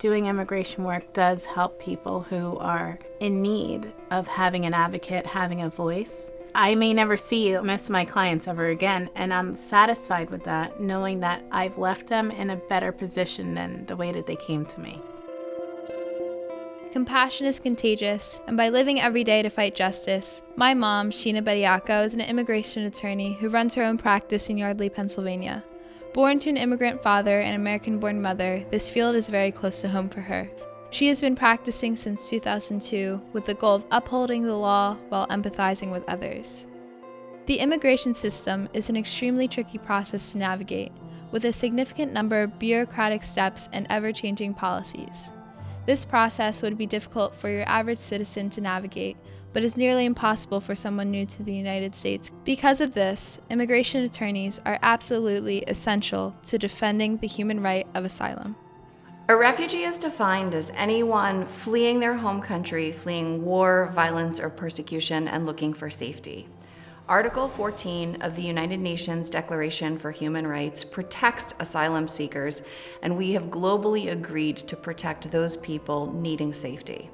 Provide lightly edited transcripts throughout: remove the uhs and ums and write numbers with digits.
doing immigration work does help people who are in need of having an advocate, having a voice. I may never see most of my clients ever again, and I'm satisfied with that, knowing that I've left them in a better position than the way that they came to me. Compassion is contagious, and by living every day to fight justice, my mom, Sheena Bediako, is an immigration attorney who runs her own practice in Yardley, Pennsylvania. Born to an immigrant father and American-born mother, this field is very close to home for her. She has been practicing since 2002 with the goal of upholding the law while empathizing with others. The immigration system is an extremely tricky process to navigate, with a significant number of bureaucratic steps and ever-changing policies. This process would be difficult for your average citizen to navigate, but is nearly impossible for someone new to the United States. Because of this, immigration attorneys are absolutely essential to defending the human right of asylum. A refugee is defined as anyone fleeing their home country, fleeing war, violence, or persecution, and looking for safety. Article 14 of the United Nations Declaration for Human Rights protects asylum seekers, and we have globally agreed to protect those people needing safety.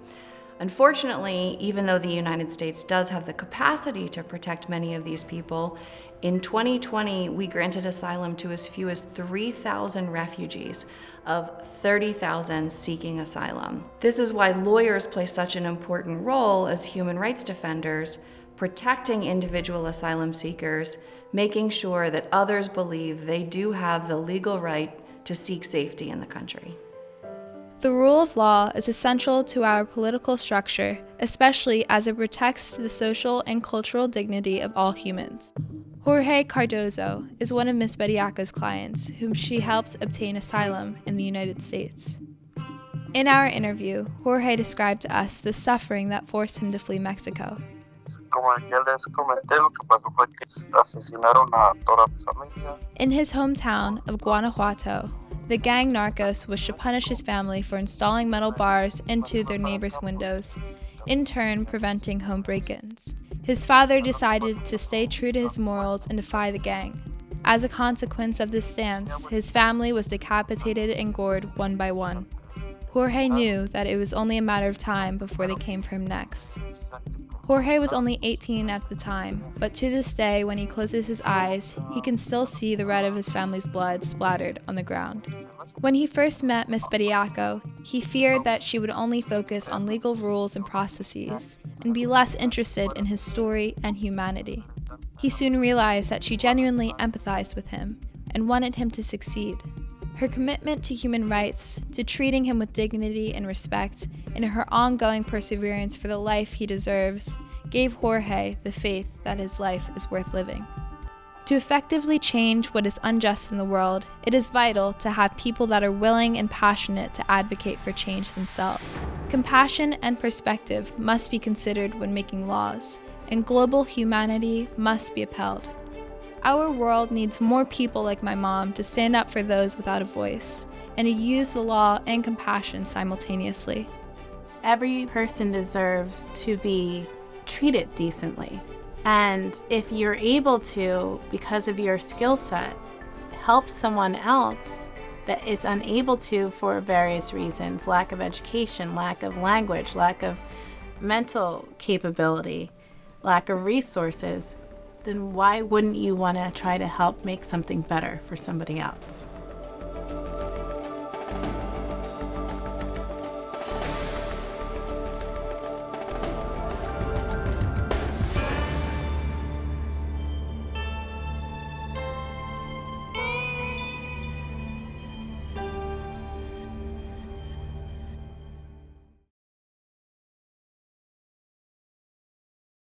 Unfortunately, even though the United States does have the capacity to protect many of these people, in 2020 we granted asylum to as few as 3,000 refugees of 30,000 seeking asylum. This is why lawyers play such an important role as human rights defenders, protecting individual asylum seekers, making sure that others believe they do have the legal right to seek safety in the country. The rule of law is essential to our political structure, especially as it protects the social and cultural dignity of all humans. Jorge Cardozo is one of Ms. Bediako's clients, whom she helped obtain asylum in the United States. In our interview, Jorge described to us the suffering that forced him to flee Mexico. In his hometown of Guanajuato, the gang Narcos wished to punish his family for installing metal bars into their neighbors' windows, in turn preventing home break-ins. His father decided to stay true to his morals and defy the gang. As a consequence of this stance, his family was decapitated and gored one by one. Jorge knew that it was only a matter of time before they came for him next. Jorge was only 18 at the time, but to this day, when he closes his eyes, he can still see the red of his family's blood splattered on the ground. When he first met Ms. Bediako, he feared that she would only focus on legal rules and processes, and be less interested in his story and humanity. He soon realized that she genuinely empathized with him, and wanted him to succeed. Her commitment to human rights, to treating him with dignity and respect, and her ongoing perseverance for the life he deserves, gave Jorge the faith that his life is worth living. To effectively change what is unjust in the world, it is vital to have people that are willing and passionate to advocate for change themselves. Compassion and perspective must be considered when making laws, and global humanity must be upheld. Our world needs more people like my mom to stand up for those without a voice, and to use the law and compassion simultaneously. Every person deserves to be treated decently. And if you're able to, because of your skill set, help someone else that is unable to for various reasons, lack of education, lack of language, lack of mental capability, lack of resources, then why wouldn't you want to try to help make something better for somebody else?